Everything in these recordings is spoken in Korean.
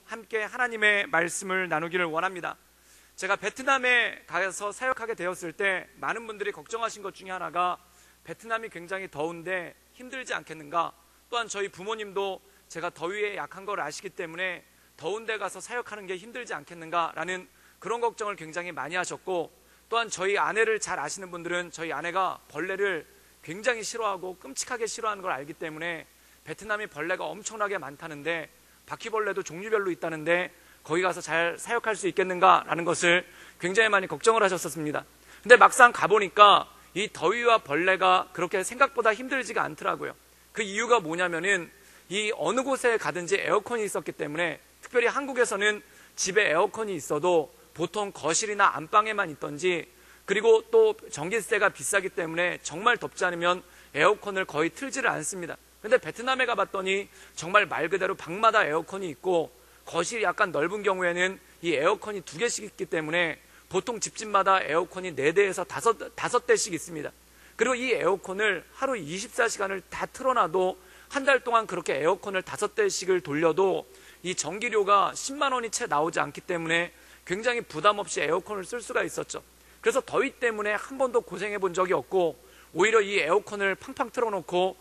함께 하나님의 말씀을 나누기를 원합니다. 제가 베트남에 가서 사역하게 되었을 때 많은 분들이 걱정하신 것 중에 하나가 베트남이 굉장히 더운데 힘들지 않겠는가, 또한 저희 부모님도 제가 더위에 약한 걸 아시기 때문에 더운 데 가서 사역하는 게 힘들지 않겠는가 라는 그런 걱정을 굉장히 많이 하셨고, 또한 저희 아내를 잘 아시는 분들은 저희 아내가 벌레를 굉장히 싫어하고 끔찍하게 싫어하는 걸 알기 때문에 베트남이 벌레가 엄청나게 많다는데, 바퀴벌레도 종류별로 있다는데 거기 가서 잘 사역할 수 있겠는가라는 것을 굉장히 많이 걱정을 하셨었습니다. 근데 막상 가보니까 이 더위와 벌레가 그렇게 생각보다 힘들지가 않더라고요. 그 이유가 뭐냐면은 이 어느 곳에 가든지 에어컨이 있었기 때문에, 특별히 한국에서는 집에 에어컨이 있어도 보통 거실이나 안방에만 있던지, 그리고 또 전기세가 비싸기 때문에 정말 덥지 않으면 에어컨을 거의 틀지를 않습니다. 근데 베트남에 가봤더니 정말 말 그대로 방마다 에어컨이 있고, 거실이 약간 넓은 경우에는 이 에어컨이 2개씩 있기 때문에 보통 집집마다 에어컨이 4대에서 5대씩 있습니다. 그리고 이 에어컨을 하루 24시간을 다 틀어놔도 한 달 동안 그렇게 에어컨을 5대씩을 돌려도 이 전기료가 10만 원이 채 나오지 않기 때문에 굉장히 부담 없이 에어컨을 쓸 수가 있었죠. 그래서 더위 때문에 한 번도 고생해 본 적이 없고, 오히려 이 에어컨을 팡팡 틀어놓고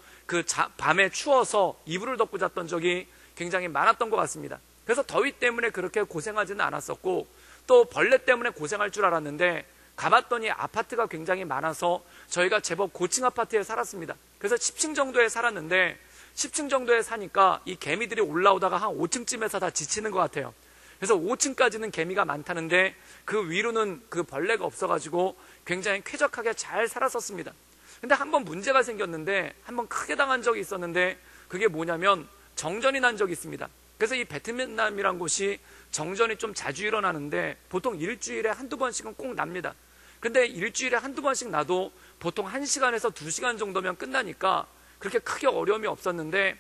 밤에 추워서 이불을 덮고 잤던 적이 굉장히 많았던 것 같습니다. 그래서 더위 때문에 그렇게 고생하지는 않았었고, 또 벌레 때문에 고생할 줄 알았는데 가봤더니 아파트가 굉장히 많아서 저희가 제법 고층 아파트에 살았습니다. 그래서 10층 정도에 살았는데, 10층 정도에 사니까 이 개미들이 올라오다가 한 5층쯤에서 다 지치는 것 같아요. 그래서 5층까지는 개미가 많다는데 그 위로는 그 벌레가 없어가지고 굉장히 쾌적하게 잘 살았었습니다. 근데 한번 문제가 생겼는데, 한번 크게 당한 적이 있었는데, 그게 뭐냐면 정전이 난 적이 있습니다. 그래서 이 베트남이란 곳이 정전이 좀 자주 일어나는데 보통 일주일에 한두 번씩은 꼭 납니다. 근데 일주일에 한두 번씩 나도 보통 1시간에서 2시간 정도면 끝나니까 그렇게 크게 어려움이 없었는데,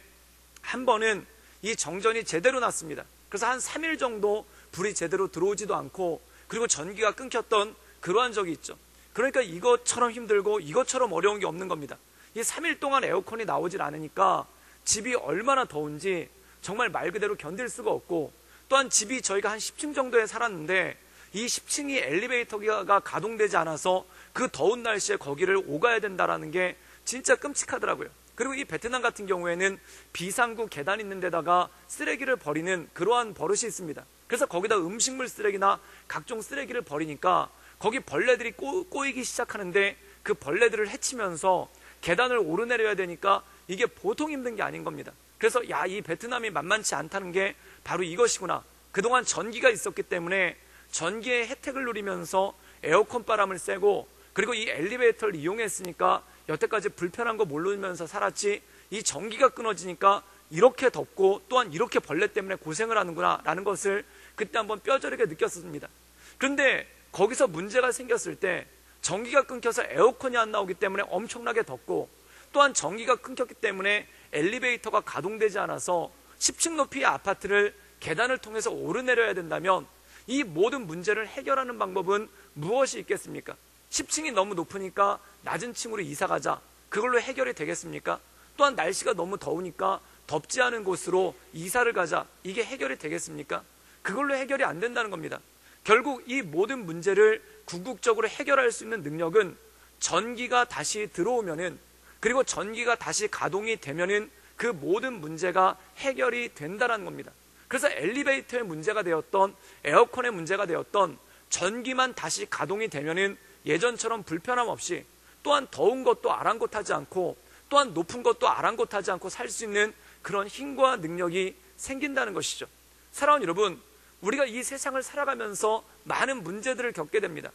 한 번은 이 정전이 제대로 났습니다. 그래서 한 3일 정도 불이 제대로 들어오지도 않고, 그리고 전기가 끊겼던 그러한 적이 있죠. 그러니까 이것처럼 힘들고 이것처럼 어려운 게 없는 겁니다. 이 3일 동안 에어컨이 나오질 않으니까 집이 얼마나 더운지 정말 말 그대로 견딜 수가 없고, 또한 집이 저희가 한 10층 정도에 살았는데 이 10층이 엘리베이터가 가동되지 않아서 그 더운 날씨에 거기를 오가야 된다라는 게 진짜 끔찍하더라고요. 그리고 이 베트남 같은 경우에는 비상구 계단 있는 데다가 쓰레기를 버리는 그러한 버릇이 있습니다. 그래서 거기다 음식물 쓰레기나 각종 쓰레기를 버리니까 거기 벌레들이 꼬이기 시작하는데, 그 벌레들을 해치면서 계단을 오르내려야 되니까 이게 보통 힘든 게 아닌 겁니다. 그래서 이 베트남이 만만치 않다는 게 바로 이것이구나. 그동안 전기가 있었기 때문에 전기의 혜택을 누리면서 에어컨 바람을 쐬고, 그리고 이 엘리베이터를 이용했으니까 여태까지 불편한 거 모르면서 살았지, 이 전기가 끊어지니까 이렇게 덥고 또한 이렇게 벌레 때문에 고생을 하는구나 라는 것을 그때 한번 뼈저리게 느꼈습니다. 그런데 거기서 문제가 생겼을 때 전기가 끊겨서 에어컨이 안 나오기 때문에 엄청나게 덥고, 또한 전기가 끊겼기 때문에 엘리베이터가 가동되지 않아서 10층 높이의 아파트를 계단을 통해서 오르내려야 된다면 이 모든 문제를 해결하는 방법은 무엇이 있겠습니까? 10층이 너무 높으니까 낮은 층으로 이사 가자, 그걸로 해결이 되겠습니까? 또한 날씨가 너무 더우니까 덥지 않은 곳으로 이사를 가자, 이게 해결이 되겠습니까? 그걸로 해결이 안 된다는 겁니다. 결국 이 모든 문제를 궁극적으로 해결할 수 있는 능력은 전기가 다시 들어오면은, 그리고 전기가 다시 가동이 되면은 그 모든 문제가 해결이 된다는 겁니다. 그래서 엘리베이터의 문제가 되었던, 에어컨의 문제가 되었던, 전기만 다시 가동이 되면은 예전처럼 불편함 없이, 또한 더운 것도 아랑곳하지 않고, 또한 높은 것도 아랑곳하지 않고 살 수 있는 그런 힘과 능력이 생긴다는 것이죠. 사랑하는 여러분, 우리가 이 세상을 살아가면서 많은 문제들을 겪게 됩니다.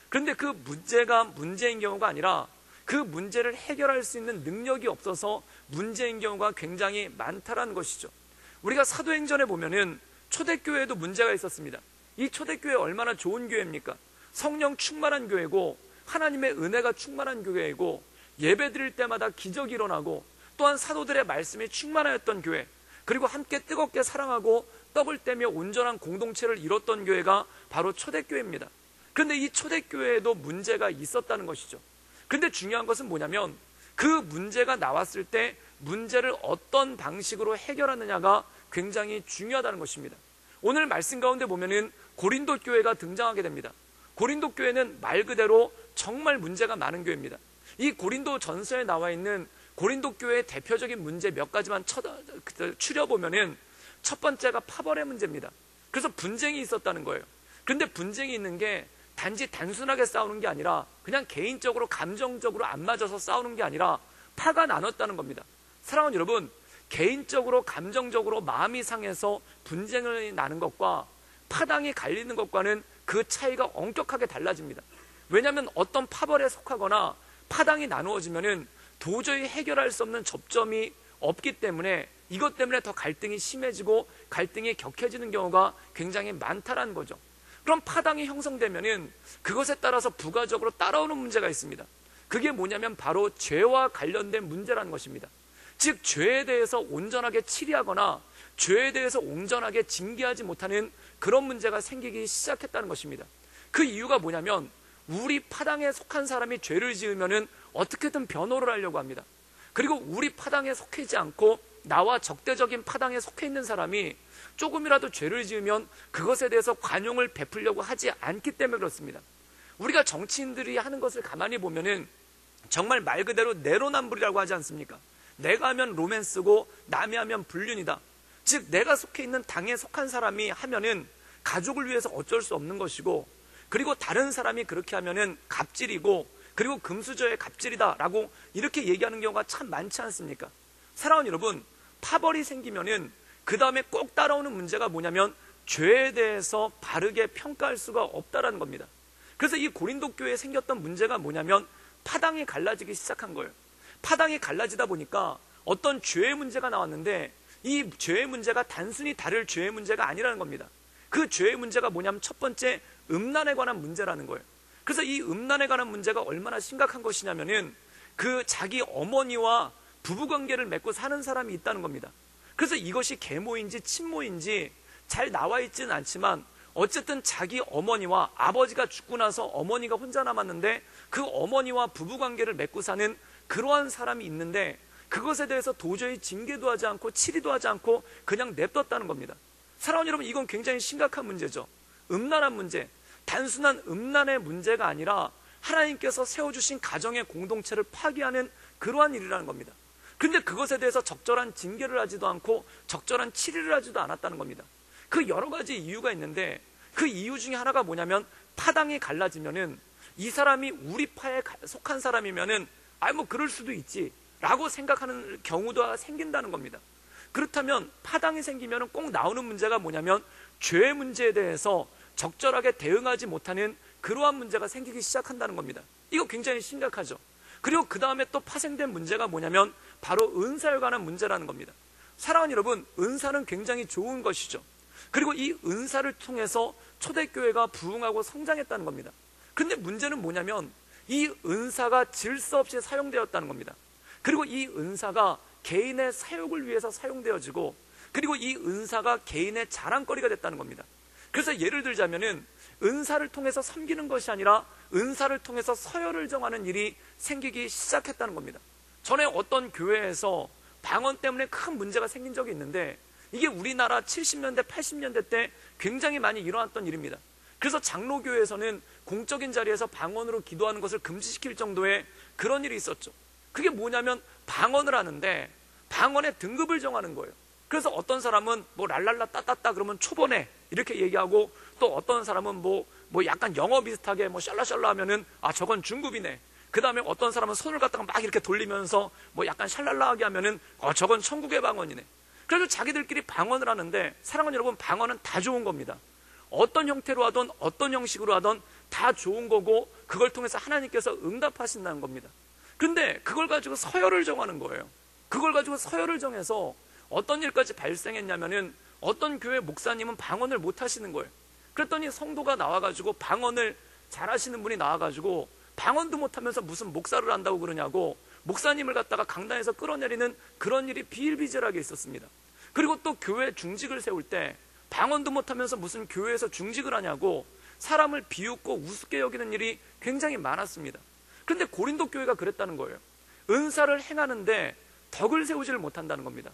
그런데 그 문제가 문제인 경우가 아니라 그 문제를 해결할 수 있는 능력이 없어서 문제인 경우가 굉장히 많다라는 것이죠. 우리가 사도행전에 보면은 초대교회에도 문제가 있었습니다. 이 초대교회 얼마나 좋은 교회입니까? 성령 충만한 교회고, 하나님의 은혜가 충만한 교회이고, 예배 드릴 때마다 기적이 일어나고, 또한 사도들의 말씀이 충만하였던 교회, 그리고 함께 뜨겁게 사랑하고 떡을 떼며 온전한 공동체를 이뤘던 교회가 바로 초대교회입니다. 그런데 이 초대교회에도 문제가 있었다는 것이죠. 그런데 중요한 것은 뭐냐면, 그 문제가 나왔을 때 문제를 어떤 방식으로 해결하느냐가 굉장히 중요하다는 것입니다. 오늘 말씀 가운데 보면은 고린도 교회가 등장하게 됩니다. 고린도 교회는 말 그대로 정말 문제가 많은 교회입니다. 이 고린도 전서에 나와 있는 고린도 교회의 대표적인 문제 몇 가지만 추려보면은 첫 번째가 파벌의 문제입니다. 그래서 분쟁이 있었다는 거예요. 그런데 분쟁이 있는 게 단지 단순하게 싸우는 게 아니라 그냥 개인적으로 감정적으로 안 맞아서 싸우는 게 아니라 파가 나눴다는 겁니다. 사랑하는 여러분, 개인적으로 감정적으로 마음이 상해서 분쟁을 나는 것과 파당이 갈리는 것과는 그 차이가 엄격하게 달라집니다. 왜냐하면 어떤 파벌에 속하거나 파당이 나누어지면은 도저히 해결할 수 없는 접점이 없기 때문에 이것 때문에 더 갈등이 심해지고 갈등이 격해지는 경우가 굉장히 많다라는 거죠. 그럼 파당이 형성되면은 그것에 따라서 부가적으로 따라오는 문제가 있습니다. 그게 뭐냐면 바로 죄와 관련된 문제라는 것입니다. 즉 죄에 대해서 온전하게 치리하거나 죄에 대해서 온전하게 징계하지 못하는 그런 문제가 생기기 시작했다는 것입니다. 그 이유가 뭐냐면 우리 파당에 속한 사람이 죄를 지으면은 어떻게든 변호를 하려고 합니다. 그리고 우리 파당에 속하지 않고 나와 적대적인 파당에 속해 있는 사람이 조금이라도 죄를 지으면 그것에 대해서 관용을 베풀려고 하지 않기 때문에 그렇습니다. 우리가 정치인들이 하는 것을 가만히 보면은 정말 말 그대로 내로남불이라고 하지 않습니까? 내가 하면 로맨스고 남이 하면 불륜이다. 즉 내가 속해 있는 당에 속한 사람이 하면은 가족을 위해서 어쩔 수 없는 것이고, 그리고 다른 사람이 그렇게 하면은 갑질이고, 그리고 금수저의 갑질이다라고 이렇게 얘기하는 경우가 참 많지 않습니까? 사랑하는 여러분, 파벌이 생기면은 그 다음에 꼭 따라오는 문제가 뭐냐면 죄에 대해서 바르게 평가할 수가 없다라는 겁니다. 그래서 이 고린도 교회에 생겼던 문제가 뭐냐면 파당이 갈라지기 시작한 거예요. 파당이 갈라지다 보니까 어떤 죄의 문제가 나왔는데 이 죄의 문제가 단순히 다를 죄의 문제가 아니라는 겁니다. 그 죄의 문제가 뭐냐면 첫 번째 음란에 관한 문제라는 거예요. 그래서 이 음란에 관한 문제가 얼마나 심각한 것이냐면은 그 자기 어머니와 부부관계를 맺고 사는 사람이 있다는 겁니다. 그래서 이것이 계모인지 친모인지 잘 나와 있지는 않지만 어쨌든 자기 어머니와 아버지가 죽고 나서 어머니가 혼자 남았는데 그 어머니와 부부관계를 맺고 사는 그러한 사람이 있는데 그것에 대해서 도저히 징계도 하지 않고 치리도 하지 않고 그냥 냅뒀다는 겁니다. 사랑하는 여러분, 이건 굉장히 심각한 문제죠. 음란한 문제, 단순한 음란의 문제가 아니라 하나님께서 세워주신 가정의 공동체를 파괴하는 그러한 일이라는 겁니다. 그런데 그것에 대해서 적절한 징계를 하지도 않고 적절한 치리를 하지도 않았다는 겁니다. 그 여러 가지 이유가 있는데 그 이유 중에 하나가 뭐냐면 파당이 갈라지면은 이 사람이 우리 파에 속한 사람이면은 뭐 그럴 수도 있지 라고 생각하는 경우도 생긴다는 겁니다. 그렇다면 파당이 생기면은 꼭 나오는 문제가 뭐냐면 죄의 문제에 대해서 적절하게 대응하지 못하는 그러한 문제가 생기기 시작한다는 겁니다. 이거 굉장히 심각하죠. 그리고 그 다음에 또 파생된 문제가 뭐냐면 바로 은사에 관한 문제라는 겁니다. 사랑하는 여러분, 은사는 굉장히 좋은 것이죠. 그리고 이 은사를 통해서 초대교회가 부흥하고 성장했다는 겁니다. 근데 문제는 뭐냐면 이 은사가 질서 없이 사용되었다는 겁니다. 그리고 이 은사가 개인의 사욕을 위해서 사용되어지고, 그리고 이 은사가 개인의 자랑거리가 됐다는 겁니다. 그래서 예를 들자면은 은사를 통해서 섬기는 것이 아니라 은사를 통해서 서열을 정하는 일이 생기기 시작했다는 겁니다. 전에 어떤 교회에서 방언 때문에 큰 문제가 생긴 적이 있는데 이게 우리나라 70년대, 80년대 때 굉장히 많이 일어났던 일입니다. 그래서 장로교회에서는 공적인 자리에서 방언으로 기도하는 것을 금지시킬 정도의 그런 일이 있었죠. 그게 뭐냐면 방언을 하는데 방언의 등급을 정하는 거예요. 그래서 어떤 사람은 뭐 랄랄라 따따따 그러면 초보네 이렇게 얘기하고, 또 어떤 사람은 뭐 약간 영어 비슷하게 뭐 샬라샬라 하면은 저건 중급이네. 그 다음에 어떤 사람은 손을 갖다가 막 이렇게 돌리면서 뭐 약간 샬랄라하게 하면은 저건 천국의 방언이네. 그래서 자기들끼리 방언을 하는데, 사랑하는 여러분, 방언은 다 좋은 겁니다. 어떤 형태로 하든 어떤 형식으로 하든 다 좋은 거고 그걸 통해서 하나님께서 응답하신다는 겁니다. 근데 그걸 가지고 서열을 정하는 거예요. 그걸 가지고 서열을 정해서 어떤 일까지 발생했냐면은 어떤 교회 목사님은 방언을 못 하시는 거예요. 그랬더니 성도가 나와가지고 방언을 잘 하시는 분이 나와가지고 방언도 못하면서 무슨 목사를 한다고 그러냐고 목사님을 갖다가 강단에서 끌어내리는 그런 일이 비일비재하게 있었습니다. 그리고 또 교회 중직을 세울 때 방언도 못하면서 무슨 교회에서 중직을 하냐고 사람을 비웃고 우습게 여기는 일이 굉장히 많았습니다. 그런데 고린도 교회가 그랬다는 거예요. 은사를 행하는데 덕을 세우지를 못한다는 겁니다.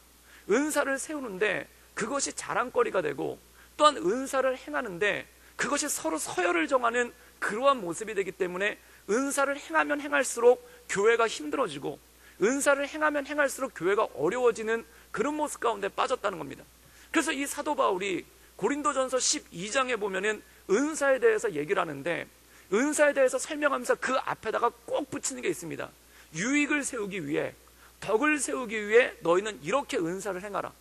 은사를 세우는데 그것이 자랑거리가 되고, 또한 은사를 행하는데 그것이 서로 서열을 정하는 그러한 모습이 되기 때문에 은사를 행하면 행할수록 교회가 힘들어지고, 은사를 행하면 행할수록 교회가 어려워지는 그런 모습 가운데 빠졌다는 겁니다. 그래서 이 사도 바울이 고린도전서 12장에 보면은 은사에 대해서 얘기를 하는데, 은사에 대해서 설명하면서 그 앞에다가 꼭 붙이는 게 있습니다. 유익을 세우기 위해, 덕을 세우기 위해 너희는 이렇게 은사를 행하라.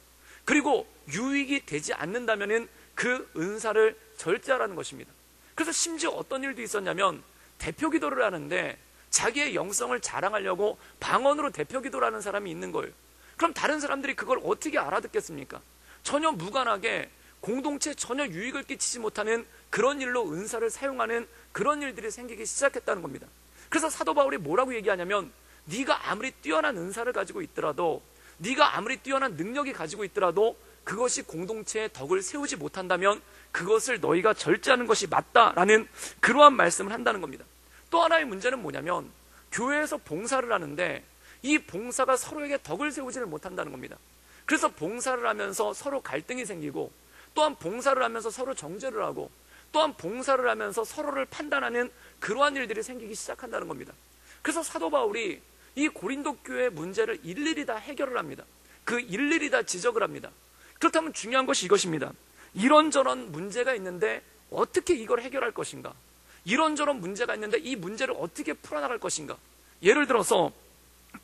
그리고 유익이 되지 않는다면은 그 은사를 절제하라는 것입니다. 그래서 심지어 어떤 일도 있었냐면, 대표 기도를 하는데 자기의 영성을 자랑하려고 방언으로 대표 기도를 하는 사람이 있는 거예요. 그럼 다른 사람들이 그걸 어떻게 알아듣겠습니까? 전혀 무관하게 공동체에 전혀 유익을 끼치지 못하는 그런 일로 은사를 사용하는 그런 일들이 생기기 시작했다는 겁니다. 그래서 사도 바울이 뭐라고 얘기하냐면, 네가 아무리 뛰어난 은사를 가지고 있더라도, 네가 아무리 뛰어난 능력이 가지고 있더라도 그것이 공동체의 덕을 세우지 못한다면 그것을 너희가 절제하는 것이 맞다라는 그러한 말씀을 한다는 겁니다. 또 하나의 문제는 뭐냐면, 교회에서 봉사를 하는데 이 봉사가 서로에게 덕을 세우지를 못한다는 겁니다. 그래서 봉사를 하면서 서로 갈등이 생기고, 또한 봉사를 하면서 서로 정죄를 하고, 또한 봉사를 하면서 서로를 판단하는 그러한 일들이 생기기 시작한다는 겁니다. 그래서 사도 바울이 이 고린도 교회의 문제를 일일이 다 해결을 합니다. 그 일일이 다 지적을 합니다. 그렇다면 중요한 것이 이것입니다. 이런저런 문제가 있는데 어떻게 이걸 해결할 것인가? 이런저런 문제가 있는데 이 문제를 어떻게 풀어나갈 것인가? 예를 들어서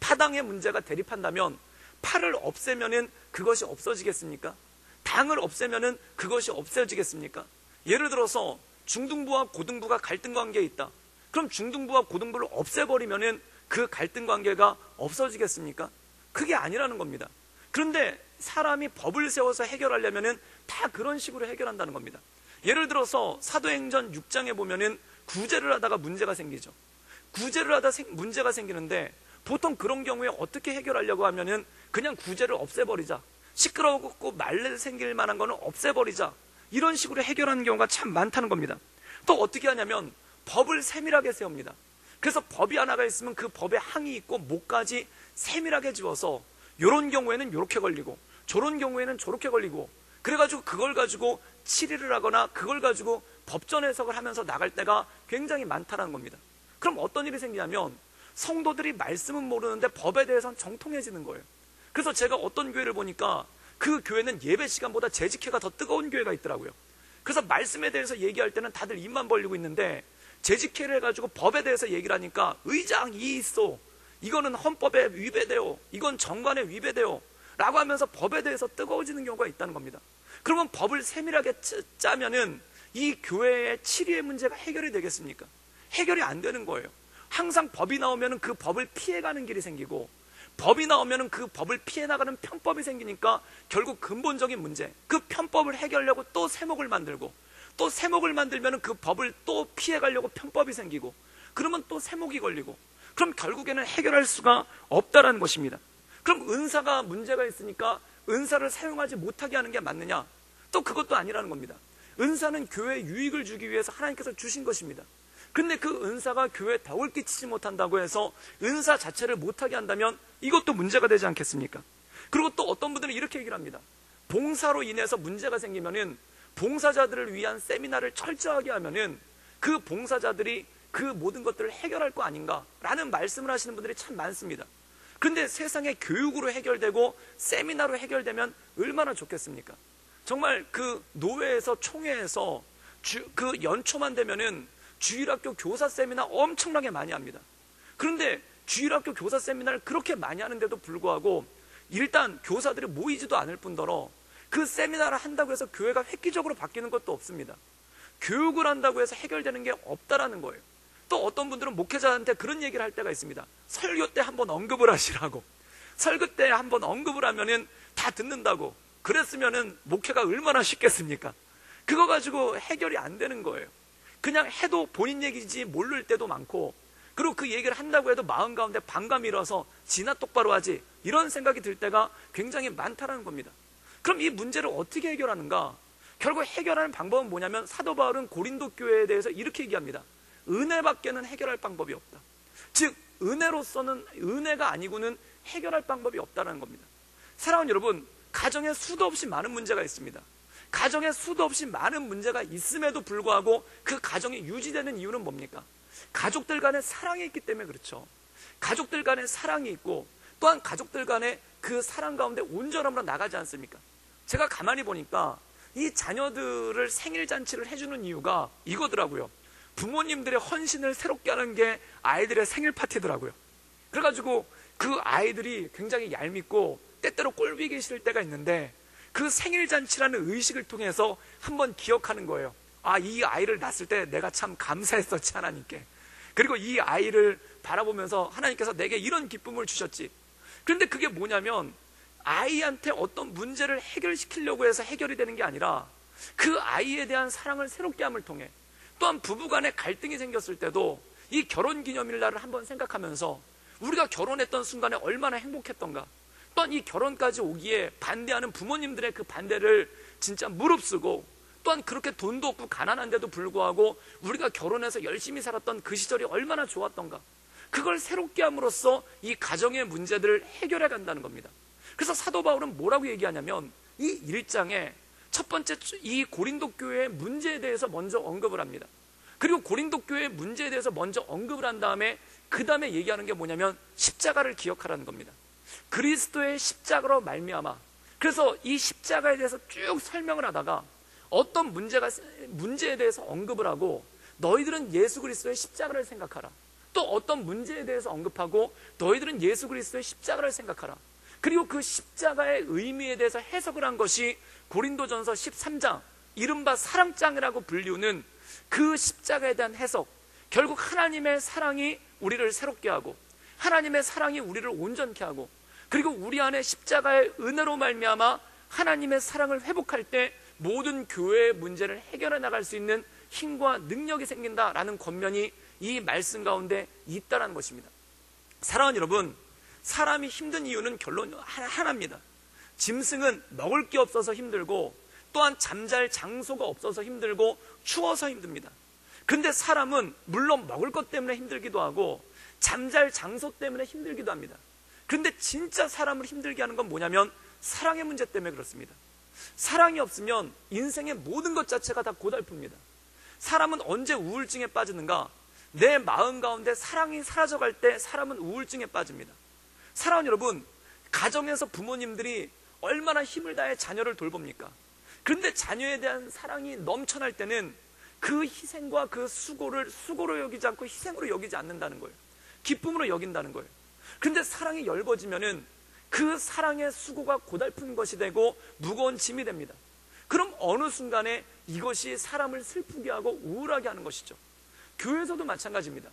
파당의 문제가 대립한다면 파를 없애면은 그것이 없어지겠습니까? 당을 없애면은 그것이 없어지겠습니까? 예를 들어서 중등부와 고등부가 갈등 관계에 있다. 그럼 중등부와 고등부를 없애버리면은 그 갈등 관계가 없어지겠습니까? 그게 아니라는 겁니다. 그런데 사람이 법을 세워서 해결하려면은 다 그런 식으로 해결한다는 겁니다. 예를 들어서 사도행전 6장에 보면은 구제를 하다가 문제가 생기죠. 구제를 하다 문제가 생기는데 보통 그런 경우에 어떻게 해결하려고 하면은 그냥 구제를 없애버리자. 시끄러웠고 말레 생길 만한 거는 없애버리자. 이런 식으로 해결하는 경우가 참 많다는 겁니다. 또 어떻게 하냐면 법을 세밀하게 세웁니다. 그래서 법이 하나가 있으면 그 법에 항이 있고 목까지 세밀하게 지어서 이런 경우에는 이렇게 걸리고 저런 경우에는 저렇게 걸리고, 그래가지고 그걸 가지고 치리를 하거나 그걸 가지고 법전 해석을 하면서 나갈 때가 굉장히 많다는 겁니다. 그럼 어떤 일이 생기냐면 성도들이 말씀은 모르는데 법에 대해서는 정통해지는 거예요. 그래서 제가 어떤 교회를 보니까 그 교회는 예배 시간보다 재직회가 더 뜨거운 교회가 있더라고요. 그래서 말씀에 대해서 얘기할 때는 다들 입만 벌리고 있는데 재직회를 해가지고 법에 대해서 얘기를 하니까 의장 이 있어, 이거는 헌법에 위배돼요, 이건 정관에 위배돼요 라고 하면서 법에 대해서 뜨거워지는 경우가 있다는 겁니다. 그러면 법을 세밀하게 짜면은 이 교회의 치리의 문제가 해결이 되겠습니까? 해결이 안 되는 거예요. 항상 법이 나오면은 그 법을 피해가는 길이 생기고, 법이 나오면은 그 법을 피해 나가는 편법이 생기니까 결국 근본적인 문제, 그 편법을 해결하려고 또 세목을 만들고, 또 세목을 만들면은 그 법을 또 피해 가려고 편법이 생기고, 그러면 또 세목이 걸리고, 그럼 결국에는 해결할 수가 없다라는 것입니다. 그럼 은사가 문제가 있으니까 은사를 사용하지 못하게 하는 게 맞느냐? 또 그것도 아니라는 겁니다. 은사는 교회에 유익을 주기 위해서 하나님께서 주신 것입니다. 근데 그 은사가 교회에 덕을 끼치지 못한다고 해서 은사 자체를 못하게 한다면 이것도 문제가 되지 않겠습니까? 그리고 또 어떤 분들은 이렇게 얘기를 합니다. 봉사로 인해서 문제가 생기면은 봉사자들을 위한 세미나를 철저하게 하면은 그 봉사자들이 그 모든 것들을 해결할 거 아닌가라는 말씀을 하시는 분들이 참 많습니다. 근데 세상에 교육으로 해결되고 세미나로 해결되면 얼마나 좋겠습니까? 정말 그 노회에서 총회에서 그 연초만 되면은 주일학교 교사 세미나 엄청나게 많이 합니다. 그런데 주일학교 교사 세미나를 그렇게 많이 하는데도 불구하고 일단 교사들이 모이지도 않을 뿐더러 그 세미나를 한다고 해서 교회가 획기적으로 바뀌는 것도 없습니다. 교육을 한다고 해서 해결되는 게 없다라는 거예요. 또 어떤 분들은 목회자한테 그런 얘기를 할 때가 있습니다. 설교 때 한번 언급을 하시라고. 설교 때 한번 언급을 하면은 다 듣는다고. 그랬으면은 목회가 얼마나 쉽겠습니까? 그거 가지고 해결이 안 되는 거예요. 그냥 해도 본인 얘기지 모를 때도 많고, 그리고 그 얘기를 한다고 해도 마음 가운데 반감이 일어서 지나 똑바로 하지, 이런 생각이 들 때가 굉장히 많다는 겁니다. 그럼 이 문제를 어떻게 해결하는가? 결국 해결하는 방법은 뭐냐면 사도 바울은 고린도 교회에 대해서 이렇게 얘기합니다. 은혜밖에는 해결할 방법이 없다. 즉 은혜로서는, 은혜가 아니고는 해결할 방법이 없다는 겁니다. 사랑하는 여러분, 가정에 수도 없이 많은 문제가 있습니다. 가정에 수도 없이 많은 문제가 있음에도 불구하고 그 가정이 유지되는 이유는 뭡니까? 가족들 간의 사랑이 있기 때문에 그렇죠. 가족들 간의 사랑이 있고 또한 가족들 간의 그 사랑 가운데 온전함으로 나가지 않습니까? 제가 가만히 보니까 이 자녀들을 생일 잔치를 해주는 이유가 이거더라고요. 부모님들의 헌신을 새롭게 하는 게 아이들의 생일 파티더라고요. 그래가지고 그 아이들이 굉장히 얄밉고 때때로 꼴보기 싫을 때가 있는데 그 생일 잔치라는 의식을 통해서 한번 기억하는 거예요. 아, 이 아이를 낳았을 때 내가 참 감사했었지, 하나님께. 그리고 이 아이를 바라보면서 하나님께서 내게 이런 기쁨을 주셨지. 그런데 그게 뭐냐면 아이한테 어떤 문제를 해결시키려고 해서 해결이 되는 게 아니라 그 아이에 대한 사랑을 새롭게 함을 통해, 또한 부부간에 갈등이 생겼을 때도 이 결혼기념일날을 한번 생각하면서 우리가 결혼했던 순간에 얼마나 행복했던가, 또한 이 결혼까지 오기에 반대하는 부모님들의 그 반대를 진짜 무릅쓰고, 또한 그렇게 돈도 없고 가난한데도 불구하고 우리가 결혼해서 열심히 살았던 그 시절이 얼마나 좋았던가, 그걸 새롭게 함으로써 이 가정의 문제들을 해결해 간다는 겁니다. 그래서 사도 바울은 뭐라고 얘기하냐면 이 1장에 첫 번째 이 고린도 교회의 문제에 대해서 먼저 언급을 합니다. 그리고 고린도 교회의 문제에 대해서 먼저 언급을 한 다음에 그 다음에 얘기하는 게 뭐냐면 십자가를 기억하라는 겁니다. 그리스도의 십자가로 말미암아, 그래서 이 십자가에 대해서 쭉 설명을 하다가 어떤 문제에 대해서 언급을 하고 너희들은 예수 그리스도의 십자가를 생각하라. 또 어떤 문제에 대해서 언급하고 너희들은 예수 그리스도의 십자가를 생각하라. 그리고 그 십자가의 의미에 대해서 해석을 한 것이 고린도전서 13장, 이른바 사랑장이라고 불리우는 그 십자가에 대한 해석, 결국 하나님의 사랑이 우리를 새롭게 하고 하나님의 사랑이 우리를 온전케 하고, 그리고 우리 안에 십자가의 은혜로 말미암아 하나님의 사랑을 회복할 때 모든 교회의 문제를 해결해 나갈 수 있는 힘과 능력이 생긴다라는 권면이 이 말씀 가운데 있다는 것입니다. 사랑하는 여러분, 사람이 힘든 이유는 결론 하나입니다. 짐승은 먹을 게 없어서 힘들고, 또한 잠잘 장소가 없어서 힘들고, 추워서 힘듭니다. 근데 사람은 물론 먹을 것 때문에 힘들기도 하고 잠잘 장소 때문에 힘들기도 합니다. 그런데 진짜 사람을 힘들게 하는 건 뭐냐면 사랑의 문제 때문에 그렇습니다. 사랑이 없으면 인생의 모든 것 자체가 다 고달픕니다. 사람은 언제 우울증에 빠지는가? 내 마음 가운데 사랑이 사라져갈 때 사람은 우울증에 빠집니다. 사랑하는 여러분, 가정에서 부모님들이 얼마나 힘을 다해 자녀를 돌봅니까? 그런데 자녀에 대한 사랑이 넘쳐날 때는 그 희생과 그 수고로 여기지 않고 희생으로 여기지 않는다는 거예요. 기쁨으로 여긴다는 거예요. 그런데 사랑이 열버지면은 그 사랑의 수고가 고달픈 것이 되고 무거운 짐이 됩니다. 그럼 어느 순간에 이것이 사람을 슬프게 하고 우울하게 하는 것이죠. 교회에서도 마찬가지입니다.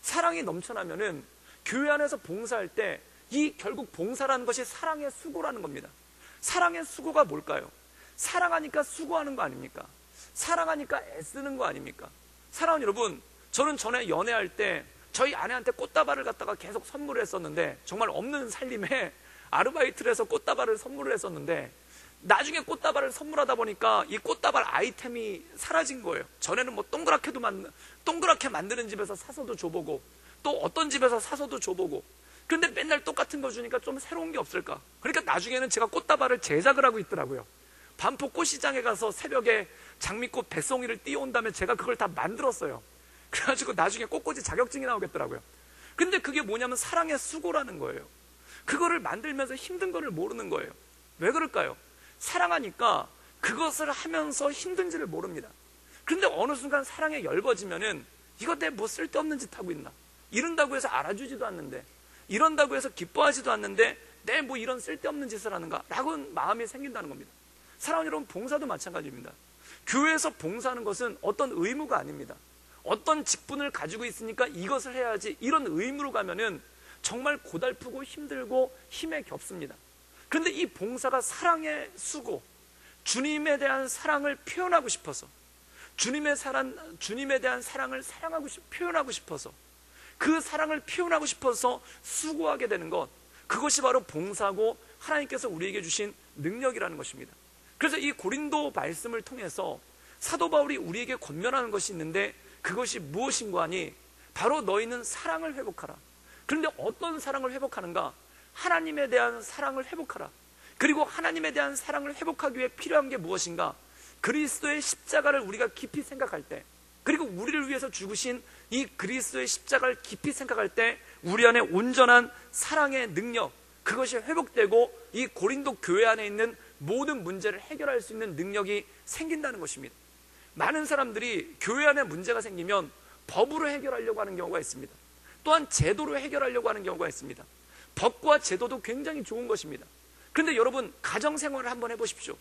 사랑이 넘쳐나면은 교회 안에서 봉사할 때 이 결국 봉사라는 것이 사랑의 수고라는 겁니다. 사랑의 수고가 뭘까요? 사랑하니까 수고하는 거 아닙니까? 사랑하니까 애쓰는 거 아닙니까? 사랑하는 여러분, 저는 전에 연애할 때 저희 아내한테 꽃다발을 갖다가 계속 선물을 했었는데, 정말 없는 살림에 아르바이트를 해서 꽃다발을 선물을 했었는데, 나중에 꽃다발을 선물하다 보니까 이 꽃다발 아이템이 사라진 거예요. 전에는 뭐 동그랗게 만드는 집에서 사서도 줘보고, 또 어떤 집에서 사서도 줘보고, 그런데 맨날 똑같은 거 주니까 좀 새로운 게 없을까? 그러니까 나중에는 제가 꽃다발을 제작을 하고 있더라고요. 반포 꽃시장에 가서 새벽에 장미꽃 백송이를 띄워온 다음에 제가 그걸 다 만들었어요. 그래가지고 나중에 꽃꽂이 자격증이 나오겠더라고요. 근데 그게 뭐냐면 사랑의 수고라는 거예요. 그거를 만들면서 힘든 거를 모르는 거예요. 왜 그럴까요? 사랑하니까 그것을 하면서 힘든지를 모릅니다. 그런데 어느 순간 사랑에 열버지면은 이거 내 뭐 쓸데없는 짓 하고 있나? 이런다고 해서 알아주지도 않는데, 이런다고 해서 기뻐하지도 않는데 내 뭐 이런 쓸데없는 짓을 하는가? 라고 마음이 생긴다는 겁니다. 사랑하는 여러분, 봉사도 마찬가지입니다. 교회에서 봉사하는 것은 어떤 의무가 아닙니다. 어떤 직분을 가지고 있으니까 이것을 해야지, 이런 의무로 가면은 정말 고달프고 힘들고 힘에 겹습니다. 그런데 이 봉사가 사랑의 수고, 주님에 대한 사랑을 표현하고 싶어서, 주님에 대한 사랑을 표현하고 싶어서, 그 사랑을 표현하고 싶어서 수고하게 되는 것, 그것이 바로 봉사고 하나님께서 우리에게 주신 능력이라는 것입니다. 그래서 이 고린도 말씀을 통해서 사도 바울이 우리에게 권면하는 것이 있는데, 그것이 무엇인가 하니 바로 너희는 사랑을 회복하라. 그런데 어떤 사랑을 회복하는가? 하나님에 대한 사랑을 회복하라. 그리고 하나님에 대한 사랑을 회복하기 위해 필요한 게 무엇인가? 그리스도의 십자가를 우리가 깊이 생각할 때, 그리고 우리를 위해서 죽으신 이 그리스도의 십자가를 깊이 생각할 때 우리 안에 온전한 사랑의 능력, 그것이 회복되고 이 고린도 교회 안에 있는 모든 문제를 해결할 수 있는 능력이 생긴다는 것입니다. 많은 사람들이 교회 안에 문제가 생기면 법으로 해결하려고 하는 경우가 있습니다. 또한 제도로 해결하려고 하는 경우가 있습니다. 법과 제도도 굉장히 좋은 것입니다. 그런데 여러분, 가정생활을 한번 해보십시오.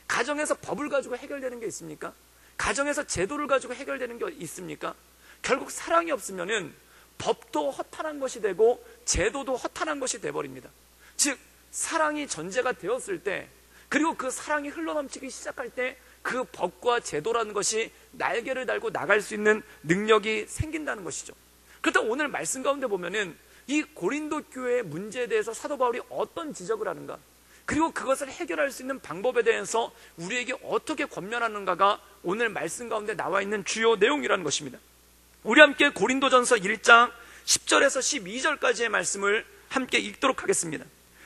가정에서 법을 가지고 해결되는 게 있습니까? 가정에서 제도를 가지고 해결되는 게 있습니까? 결국 사랑이 없으면은 법도 허탄한 것이 되고 제도도 허탄한 것이 되어버립니다. 즉, 사랑이 전제가 되었을 때, 그리고 그 사랑이 흘러넘치기 시작할 때 그 법과 제도라는 것이 날개를 달고 나갈 수 있는 능력이 생긴다는 것이죠. 그렇다고 오늘 말씀 가운데 보면은 이 고린도 교회의 문제에 대해서 사도 바울이 어떤 지적을 하는가, 그리고 그것을 해결할 수 있는 방법에 대해서 우리에게 어떻게 권면하는가가 오늘 말씀 가운데 나와 있는 주요 내용이라는 것입니다. 우리 함께 고린도전서 1장 10절에서 12절까지의 말씀을 함께 읽도록 하겠습니다.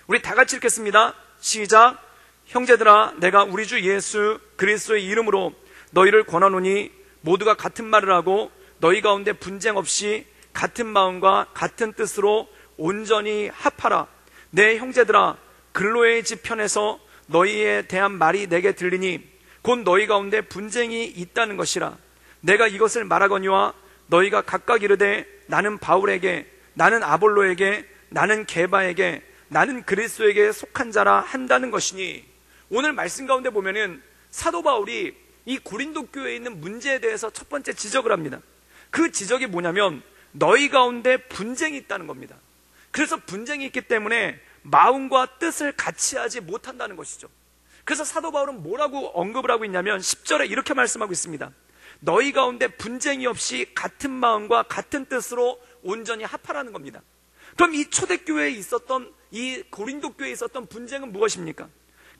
우리 다 같이 읽겠습니다. 시작. 형제들아, 내가 우리 주 예수 그리스도의 이름으로 너희를 권하노니 모두가 같은 말을 하고 너희 가운데 분쟁 없이 같은 마음과 같은 뜻으로 온전히 합하라. 내 형제들아, 글로의 집 편에서 너희에 대한 말이 내게 들리니 곧 너희 가운데 분쟁이 있다는 것이라. 내가 이것을 말하거니와 너희가 각각 이르되 나는 바울에게, 나는 아볼로에게, 나는 게바에게, 나는 그리스도에게 속한 자라 한다는 것이니. 오늘 말씀 가운데 보면은 사도 바울이 이 고린도 교회에 있는 문제에 대해서 첫 번째 지적을 합니다. 그 지적이 뭐냐면 너희 가운데 분쟁이 있다는 겁니다. 그래서 분쟁이 있기 때문에 마음과 뜻을 같이 하지 못한다는 것이죠. 그래서 사도 바울은 뭐라고 언급을 하고 있냐면 10절에 이렇게 말씀하고 있습니다. 너희 가운데 분쟁이 없이 같은 마음과 같은 뜻으로 온전히 합하라는 겁니다. 그럼 이 초대교회에 있었던, 이 고린도 교회에 있었던 분쟁은 무엇입니까?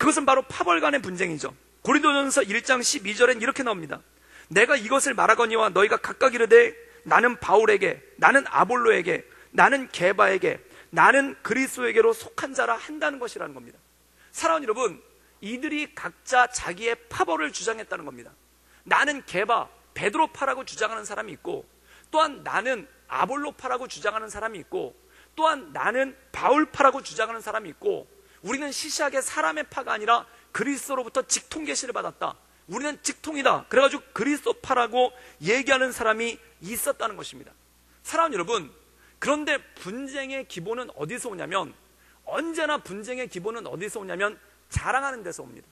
그것은 바로 파벌 간의 분쟁이죠. 고린도전서 1장 12절엔 이렇게 나옵니다. 내가 이것을 말하거니와 너희가 각각 이르되 나는 바울에게, 나는 아볼로에게, 나는 게바에게, 나는 그리스도에게로 속한 자라 한다는 것이라는 겁니다. 사랑하는 여러분, 이들이 각자 자기의 파벌을 주장했다는 겁니다. 나는 게바, 베드로파라고 주장하는 사람이 있고, 또한 나는 아볼로파라고 주장하는 사람이 있고, 또한 나는 바울파라고 주장하는 사람이 있고, 우리는 시시하게 사람의 파가 아니라 그리스도로부터 직통 계시를 받았다, 우리는 직통이다, 그래가지고 그리스도파라고 얘기하는 사람이 있었다는 것입니다. 사랑하는 여러분, 그런데 분쟁의 기본은 어디서 오냐면, 언제나 분쟁의 기본은 어디서 오냐면 자랑하는 데서 옵니다.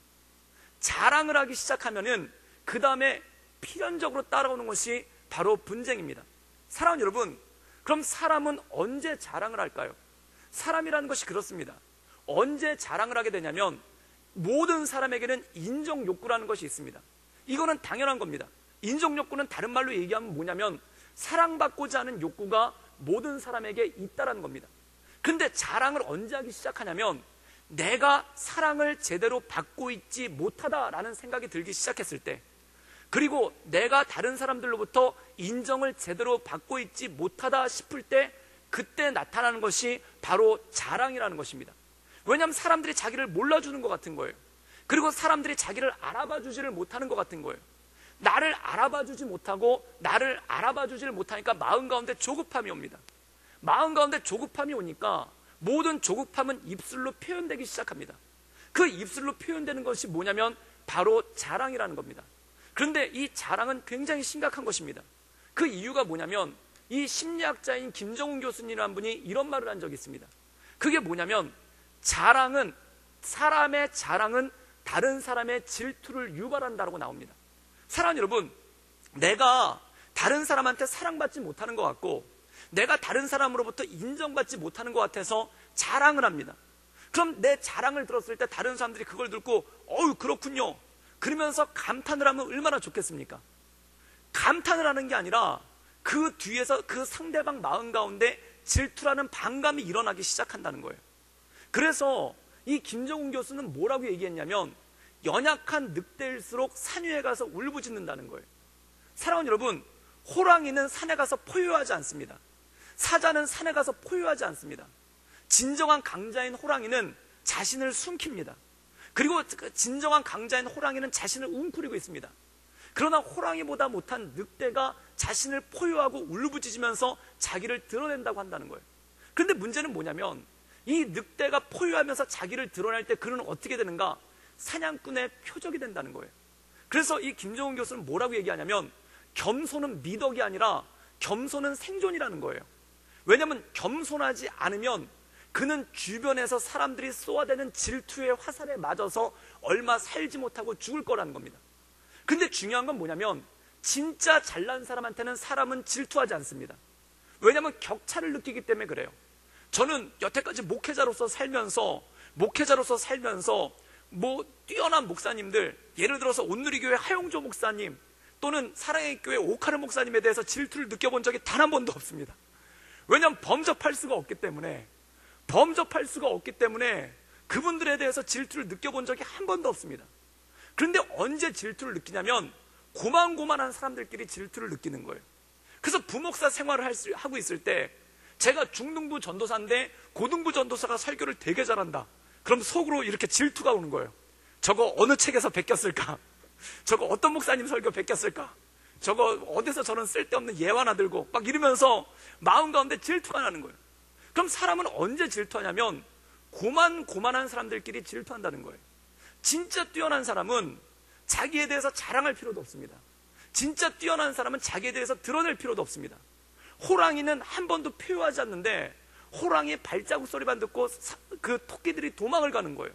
자랑을 하기 시작하면은 그 다음에 필연적으로 따라오는 것이 바로 분쟁입니다. 사랑하는 여러분, 그럼 사람은 언제 자랑을 할까요? 사람이라는 것이 그렇습니다. 언제 자랑을 하게 되냐면 모든 사람에게는 인정 욕구라는 것이 있습니다. 이거는 당연한 겁니다. 인정 욕구는 다른 말로 얘기하면 뭐냐면 사랑받고자 하는 욕구가 모든 사람에게 있다라는 겁니다. 근데 자랑을 언제 하기 시작하냐면 내가 사랑을 제대로 받고 있지 못하다라는 생각이 들기 시작했을 때, 그리고 내가 다른 사람들로부터 인정을 제대로 받고 있지 못하다 싶을 때, 그때 나타나는 것이 바로 자랑이라는 것입니다. 왜냐하면 사람들이 자기를 몰라주는 것 같은 거예요. 그리고 사람들이 자기를 알아봐주지를 못하는 것 같은 거예요. 나를 알아봐주지 못하고 나를 알아봐주지를 못하니까 마음 가운데 조급함이 옵니다. 마음 가운데 조급함이 오니까 모든 조급함은 입술로 표현되기 시작합니다. 그 입술로 표현되는 것이 뭐냐면 바로 자랑이라는 겁니다. 그런데 이 자랑은 굉장히 심각한 것입니다. 그 이유가 뭐냐면 이 심리학자인 김정훈 교수님이라는 분이 이런 말을 한 적이 있습니다. 그게 뭐냐면 사람의 자랑은 다른 사람의 질투를 유발한다고 나옵니다. 사랑하는 여러분, 내가 다른 사람한테 사랑받지 못하는 것 같고 내가 다른 사람으로부터 인정받지 못하는 것 같아서 자랑을 합니다. 그럼 내 자랑을 들었을 때 다른 사람들이 그걸 듣고 어우 그렇군요 그러면서 감탄을 하면 얼마나 좋겠습니까? 감탄을 하는 게 아니라 그 뒤에서 그 상대방 마음 가운데 질투라는 반감이 일어나기 시작한다는 거예요. 그래서 이 김정훈 교수는 뭐라고 얘기했냐면 연약한 늑대일수록 산 위에 가서 울부짖는다는 거예요. 사랑하는 여러분, 호랑이는 산에 가서 포효하지 않습니다. 사자는 산에 가서 포효하지 않습니다. 진정한 강자인 호랑이는 자신을 숨깁니다. 그리고 그 진정한 강자인 호랑이는 자신을 웅크리고 있습니다. 그러나 호랑이보다 못한 늑대가 자신을 포효하고 울부짖으면서 자기를 드러낸다고 한다는 거예요. 그런데 문제는 뭐냐면 이 늑대가 포효하면서 자기를 드러낼 때 그는 어떻게 되는가? 사냥꾼의 표적이 된다는 거예요. 그래서 이 김정은 교수는 뭐라고 얘기하냐면 겸손은 미덕이 아니라 겸손은 생존이라는 거예요. 왜냐하면 겸손하지 않으면 그는 주변에서 사람들이 쏘아대는 질투의 화살에 맞아서 얼마 살지 못하고 죽을 거라는 겁니다. 근데 중요한 건 뭐냐면 진짜 잘난 사람한테는 사람은 질투하지 않습니다. 왜냐하면 격차를 느끼기 때문에 그래요. 저는 여태까지 목회자로서 살면서 뭐 뛰어난 목사님들, 예를 들어서 온누리교회 하용조 목사님 또는 사랑의 교회 오카르 목사님에 대해서 질투를 느껴본 적이 단 한 번도 없습니다. 왜냐하면 범접할 수가 없기 때문에 그분들에 대해서 질투를 느껴본 적이 한 번도 없습니다. 그런데 언제 질투를 느끼냐면 고만고만한 사람들끼리 질투를 느끼는 거예요. 그래서 부목사 생활을 하고 있을 때 제가 중등부 전도사인데 고등부 전도사가 설교를 되게 잘한다. 그럼 속으로 이렇게 질투가 오는 거예요. 저거 어느 책에서 베꼈을까? 저거 어떤 목사님 설교 베꼈을까? 저거 어디서 저런 쓸데없는 예화나 들고 막 이러면서 마음 가운데 질투가 나는 거예요. 그럼 사람은 언제 질투하냐면 고만한 사람들끼리 질투한다는 거예요. 진짜 뛰어난 사람은 자기에 대해서 자랑할 필요도 없습니다. 진짜 뛰어난 사람은 자기에 대해서 드러낼 필요도 없습니다. 호랑이는 한 번도 표효하지 않는데 호랑이의 발자국 소리만 듣고 그 토끼들이 도망을 가는 거예요.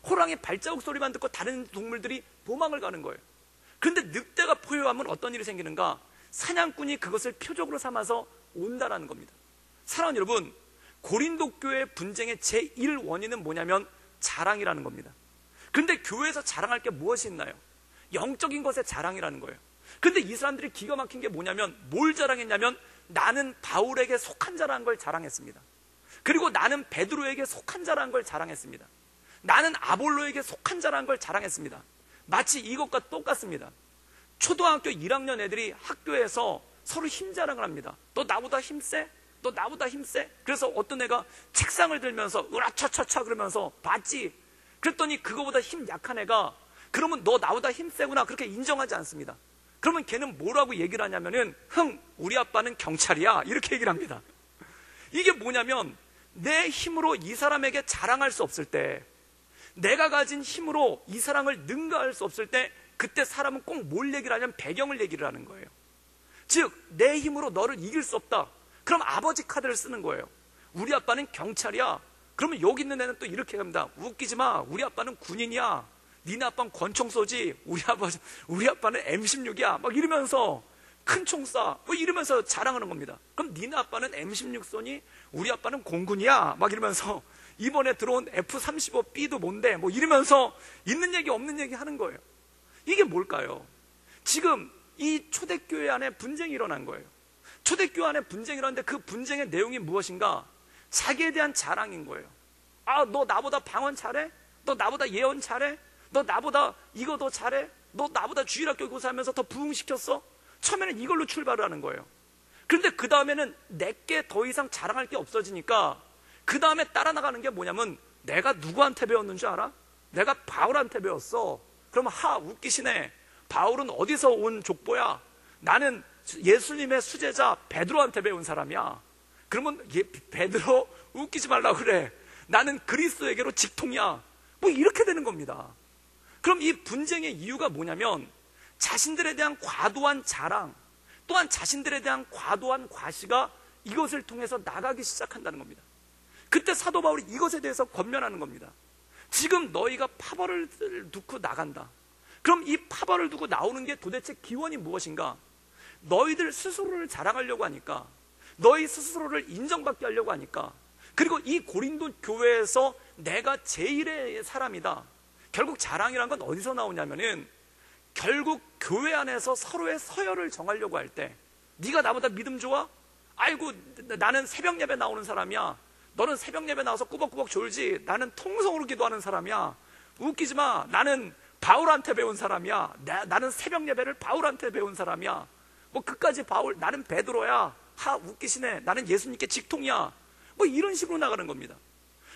호랑이 발자국 소리만 듣고 다른 동물들이 도망을 가는 거예요. 그런데 늑대가 포효하면 어떤 일이 생기는가? 사냥꾼이 그것을 표적으로 삼아서 온다라는 겁니다. 사랑하는 여러분, 고린도 교회 분쟁의 제1 원인은 뭐냐면 자랑이라는 겁니다. 그런데 교회에서 자랑할 게 무엇이 있나요? 영적인 것의 자랑이라는 거예요. 그런데 이 사람들이 기가 막힌 게 뭐냐면 뭘 자랑했냐면 나는 바울에게 속한 자라는 걸 자랑했습니다. 그리고 나는 베드로에게 속한 자라는 걸 자랑했습니다. 나는 아볼로에게 속한 자라는 걸 자랑했습니다. 마치 이것과 똑같습니다. 초등학교 1학년 애들이 학교에서 서로 힘자랑을 합니다. 너 나보다 힘세? 너 나보다 힘세? 그래서 어떤 애가 책상을 들면서 으라차차차 그러면서 봤지? 그랬더니 그거보다 힘 약한 애가 그러면 너 나보다 힘세구나 그렇게 인정하지 않습니다. 그러면 걔는 뭐라고 얘기를 하냐면은 우리 아빠는 경찰이야 이렇게 얘기를 합니다. 이게 뭐냐면 내 힘으로 이 사람에게 자랑할 수 없을 때, 내가 가진 힘으로 이 사람을 능가할 수 없을 때 그때 사람은 꼭 뭘 얘기를 하냐면 배경을 얘기를 하는 거예요. 즉 내 힘으로 너를 이길 수 없다. 그럼 아버지 카드를 쓰는 거예요. 우리 아빠는 경찰이야. 그러면 여기 있는 애는 또 이렇게 합니다. 웃기지 마. 우리 아빠는 군인이야. 니네 아빠는 권총 쏘지. 우리 아빠는 M16이야. 막 이러면서 큰 총 쏴. 뭐 이러면서 자랑하는 겁니다. 그럼 니네 아빠는 M16 쏘니? 우리 아빠는 공군이야. 막 이러면서 이번에 들어온 F-35B도 뭔데? 뭐 이러면서 있는 얘기 없는 얘기 하는 거예요. 이게 뭘까요? 지금 이 초대교회 안에 분쟁이 일어난 거예요. 초대교회 안에 분쟁이 일어났는데 그 분쟁의 내용이 무엇인가? 자기에 대한 자랑인 거예요. 아, 너 나보다 방언 잘해? 너 나보다 예언 잘해? 너 나보다 이거 더 잘해? 너 나보다 주일학교 교사하면서 더 부흥시켰어? 처음에는 이걸로 출발을 하는 거예요. 그런데 그 다음에는 내게 더 이상 자랑할 게 없어지니까 그 다음에 따라 나가는 게 뭐냐면 내가 누구한테 배웠는 줄 알아? 내가 바울한테 배웠어. 그러면 웃기시네. 바울은 어디서 온 족보야? 나는 예수님의 수제자 베드로한테 배운 사람이야. 그러면 베드로 웃기지 말라고 그래. 나는 그리스도에게로 직통이야. 뭐 이렇게 되는 겁니다. 그럼 이 분쟁의 이유가 뭐냐면 자신들에 대한 과도한 자랑, 또한 자신들에 대한 과도한 과시가 이것을 통해서 나가기 시작한다는 겁니다. 그때 사도 바울이 이것에 대해서 권면하는 겁니다. 지금 너희가 파벌을 두고 나간다. 그럼 이 파벌을 두고 나오는 게 도대체 기원이 무엇인가? 너희들 스스로를 자랑하려고 하니까, 너희 스스로를 인정받게 하려고 하니까, 그리고 이 고린도 교회에서 내가 제일의 사람이다. 결국 자랑이란 건 어디서 나오냐면은 결국 교회 안에서 서로의 서열을 정하려고 할 때, 네가 나보다 믿음 좋아? 아이고 나는 새벽 예배 나오는 사람이야. 너는 새벽 예배 나와서 꾸벅꾸벅 졸지. 나는 통성으로 기도하는 사람이야. 웃기지 마. 나는 바울한테 배운 사람이야. 나는 새벽 예배를 바울한테 배운 사람이야. 뭐 그까지 바울, 나는 베드로야. 웃기시네. 나는 예수님께 직통이야. 뭐 이런 식으로 나가는 겁니다.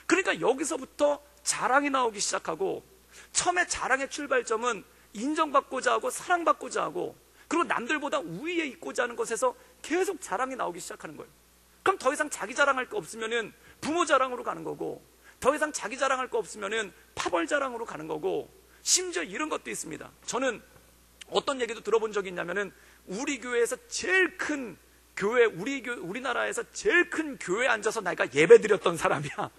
그러니까 여기서부터 자랑이 나오기 시작하고, 처음에 자랑의 출발점은 인정받고자 하고 사랑받고자 하고, 그리고 남들보다 우위에 있고자 하는 것에서 계속 자랑이 나오기 시작하는 거예요. 그럼 더 이상 자기 자랑할 거 없으면은 부모 자랑으로 가는 거고, 더 이상 자기 자랑할 거 없으면은 파벌 자랑으로 가는 거고, 심지어 이런 것도 있습니다. 저는 어떤 얘기도 들어본 적이 있냐면은, 우리 교회에서 제일 큰 교회, 우리나라에서 제일 큰 교회에 앉아서 내가 예배 드렸던 사람이야.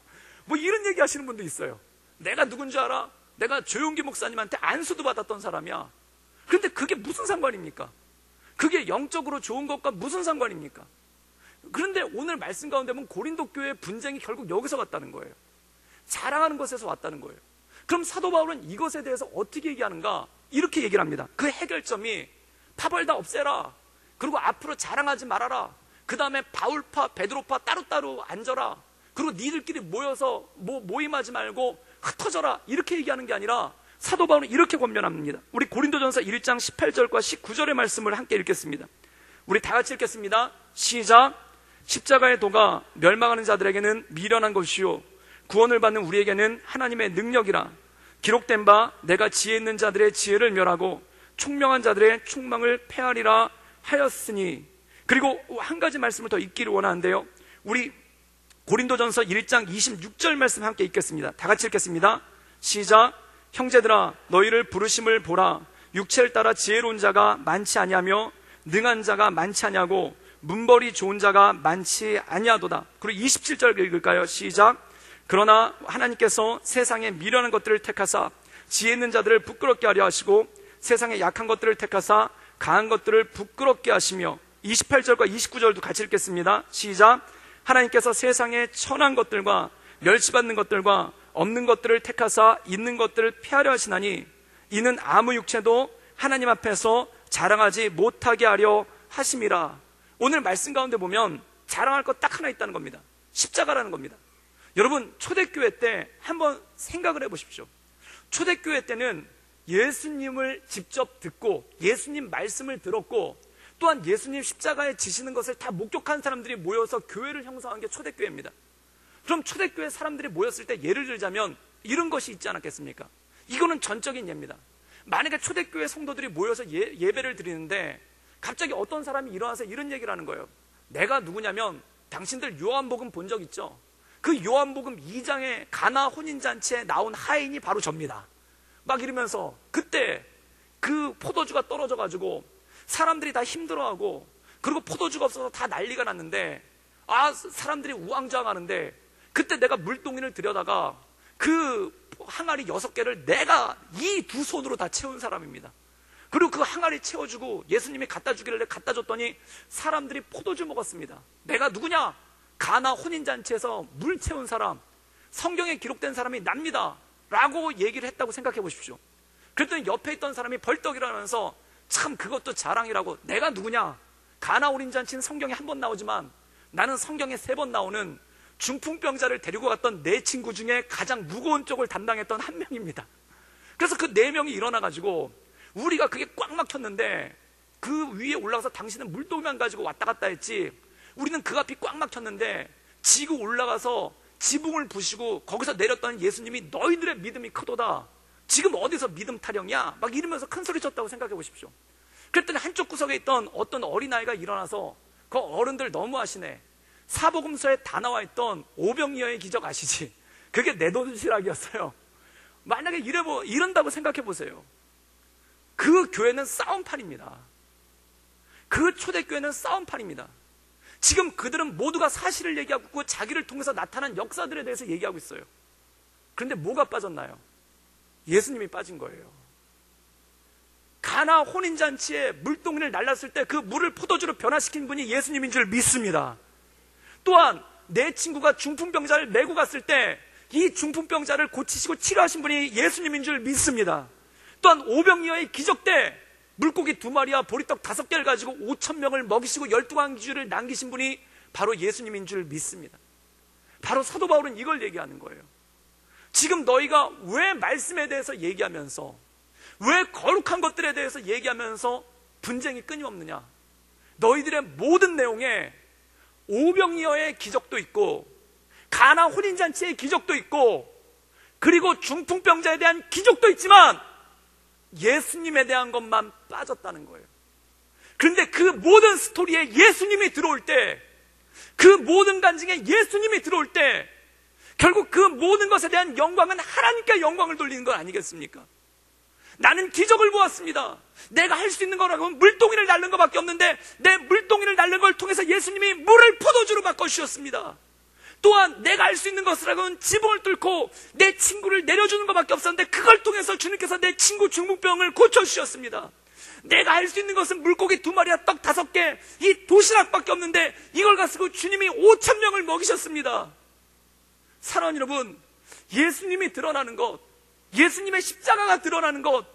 뭐 이런 얘기 하시는 분도 있어요. 내가 누군지 알아? 내가 조용기 목사님한테 안수도 받았던 사람이야. 그런데 그게 무슨 상관입니까? 그게 영적으로 좋은 것과 무슨 상관입니까? 그런데 오늘 말씀 가운데 보면 고린도 교회의 분쟁이 결국 여기서 왔다는 거예요. 자랑하는 것에서 왔다는 거예요. 그럼 사도 바울은 이것에 대해서 어떻게 얘기하는가? 이렇게 얘기를 합니다. 그 해결점이 파벌 다 없애라. 그리고 앞으로 자랑하지 말아라. 그 다음에 바울파, 베드로파 따로따로 앉아라. 그리고 니들끼리 모여서 모임하지 말고 흩어져라. 이렇게 얘기하는 게 아니라 사도 바울은 이렇게 권면합니다. 우리 고린도전서 1장 18절과 19절의 말씀을 함께 읽겠습니다. 우리 다 같이 읽겠습니다. 시작. 십자가의 도가 멸망하는 자들에게는 미련한 것이요 구원을 받는 우리에게는 하나님의 능력이라. 기록된 바 내가 지혜 있는 자들의 지혜를 멸하고 총명한 자들의 총망을 폐하리라 하였으니. 그리고 한 가지 말씀을 더 읽기를 원하는데요, 우리 고린도전서 1장 26절 말씀 함께 읽겠습니다. 다 같이 읽겠습니다. 시작. 형제들아 너희를 부르심을 보라. 육체를 따라 지혜로운 자가 많지 아니하며 능한 자가 많지 아니하고 문벌이 좋은 자가 많지 아니하도다. 그리고 27절 읽을까요? 시작. 그러나 하나님께서 세상에 미련한 것들을 택하사 지혜 있는 자들을 부끄럽게 하려 하시고 세상에 약한 것들을 택하사 강한 것들을 부끄럽게 하시며. 28절과 29절도 같이 읽겠습니다. 시작. 하나님께서 세상에 천한 것들과 멸시받는 것들과 없는 것들을 택하사 있는 것들을 폐하려 하시나니 이는 아무 육체도 하나님 앞에서 자랑하지 못하게 하려 하심이라. 오늘 말씀 가운데 보면 자랑할 것 딱 하나 있다는 겁니다. 십자가라는 겁니다. 여러분, 초대교회 때 한번 생각을 해보십시오. 초대교회 때는 예수님을 직접 듣고 예수님 말씀을 들었고 또한 예수님 십자가에 지시는 것을 다 목격한 사람들이 모여서 교회를 형성한 게 초대교회입니다. 그럼 초대교회 사람들이 모였을 때 예를 들자면 이런 것이 있지 않았겠습니까? 이거는 전적인 예입니다. 만약에 초대교회 성도들이 모여서 예배를 드리는데 갑자기 어떤 사람이 일어나서 이런 얘기를 하는 거예요. 내가 누구냐면 당신들 요한복음 본 적 있죠? 그 요한복음 2장의 가나 혼인잔치에 나온 하인이 바로 접니다. 막 이러면서 그때 그 포도주가 떨어져가지고 사람들이 다 힘들어하고, 그리고 포도주가 없어서 다 난리가 났는데 사람들이 우왕좌왕하는데 그때 내가 물동이를 들여다가 그 항아리 6개를 내가 이 두 손으로 다 채운 사람입니다. 그리고 그 항아리 채워주고 예수님이 갖다 주기를 갖다 줬더니 사람들이 포도주 먹었습니다. 내가 누구냐? 가나 혼인잔치에서 물 채운 사람, 성경에 기록된 사람이 납니다 라고 얘기를 했다고 생각해 보십시오. 그랬더니 옆에 있던 사람이 벌떡 일어나면서 참 그것도 자랑이라고. 내가 누구냐? 가나 혼인잔치는 성경에 한 번 나오지만 나는 성경에 3번 나오는 중풍병자를 데리고 갔던 내 친구 중에 가장 무거운 쪽을 담당했던 한 명입니다. 그래서 그 4명이 일어나가지고 우리가 그게 꽉 막혔는데 그 위에 올라가서 당신은 물동이만 가지고 왔다 갔다 했지 우리는 그 앞이 꽉 막혔는데 지구 올라가서 지붕을 부시고 거기서 내렸던 예수님이 너희들의 믿음이 크도다. 지금 어디서 믿음 타령이야? 막 이러면서 큰 소리 쳤다고 생각해 보십시오. 그랬더니 한쪽 구석에 있던 어떤 어린아이가 일어나서 그 어른들 너무하시네. 사복음서에 다 나와 있던 오병이어의 기적 아시지? 그게 내 도시락이었어요. 만약에 이런다고 생각해 보세요. 그 교회는 싸움판입니다. 그 초대교회는 싸움판입니다. 지금 그들은 모두가 사실을 얘기하고 있고 자기를 통해서 나타난 역사들에 대해서 얘기하고 있어요. 그런데 뭐가 빠졌나요? 예수님이 빠진 거예요. 가나 혼인잔치에 물동이를 날랐을 때 그 물을 포도주로 변화시킨 분이 예수님인 줄 믿습니다. 또한 내 친구가 중풍병자를 메고 갔을 때 이 중풍병자를 고치시고 치료하신 분이 예수님인 줄 믿습니다. 또한 오병이어의 기적 때 물고기 2마리와 보리떡 5개를 가지고 5,000명을 먹이시고 12광주를 남기신 분이 바로 예수님인 줄 믿습니다. 바로 사도 바울은 이걸 얘기하는 거예요. 지금 너희가 왜 말씀에 대해서 얘기하면서, 왜 거룩한 것들에 대해서 얘기하면서 분쟁이 끊임없느냐? 너희들의 모든 내용에 오병이어의 기적도 있고 가나 혼인잔치의 기적도 있고 그리고 중풍병자에 대한 기적도 있지만 예수님에 대한 것만 빠졌다는 거예요. 그런데 그 모든 스토리에 예수님이 들어올 때, 그 모든 간증에 예수님이 들어올 때 결국 그 모든 것에 대한 영광은 하나님께 영광을 돌리는 것 아니겠습니까? 나는 기적을 보았습니다. 내가 할 수 있는 거라고 물동이를 날른 것밖에 없는데 내 물동이를 날른 걸 통해서 예수님이 물을 포도주로 바꿔주셨습니다. 또한 내가 할 수 있는 것이라고는 지붕을 뚫고 내 친구를 내려주는 것밖에 없었는데 그걸 통해서 주님께서 내 친구 중풍병을 고쳐주셨습니다. 내가 할 수 있는 것은 물고기 2마리와 떡 5개, 이 도시락밖에 없는데 이걸 가지고 주님이 5,000명을 먹이셨습니다. 사랑하는 여러분, 예수님이 드러나는 것, 예수님의 십자가가 드러나는 것,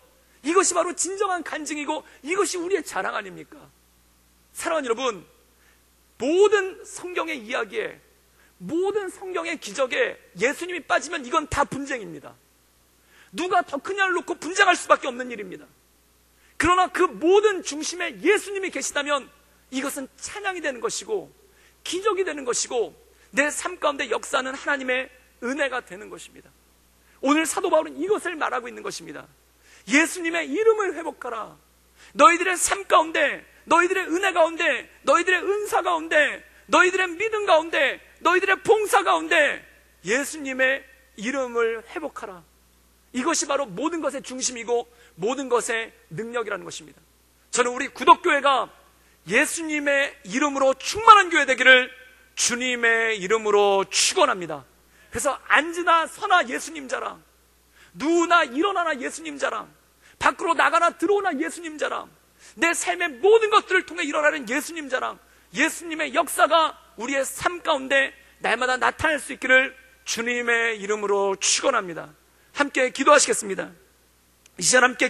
이것이 바로 진정한 간증이고 이것이 우리의 자랑 아닙니까? 사랑하는 여러분, 모든 성경의 이야기에, 모든 성경의 기적에 예수님이 빠지면 이건 다 분쟁입니다. 누가 더 크냐를 놓고 분쟁할 수밖에 없는 일입니다. 그러나 그 모든 중심에 예수님이 계시다면 이것은 찬양이 되는 것이고 기적이 되는 것이고 내 삶 가운데 역사하는 하나님의 은혜가 되는 것입니다. 오늘 사도 바울은 이것을 말하고 있는 것입니다. 예수님의 이름을 회복하라. 너희들의 삶 가운데, 너희들의 은혜 가운데, 너희들의 은사 가운데, 너희들의 믿음 가운데, 너희들의 봉사 가운데 예수님의 이름을 회복하라. 이것이 바로 모든 것의 중심이고 모든 것의 능력이라는 것입니다. 저는 우리 구덕교회가 예수님의 이름으로 충만한 교회 되기를 주님의 이름으로 축원합니다. 그래서 앉으나 서나 예수님 자랑, 누우나 일어나나 예수님 자랑, 밖으로 나가나 들어오나 예수님 자랑, 내 삶의 모든 것들을 통해 일어나는 예수님 자랑, 예수님의 역사가 우리의 삶 가운데 날마다 나타날 수 있기를 주님의 이름으로 축원합니다. 함께 기도하시겠습니다. 이 시간 함께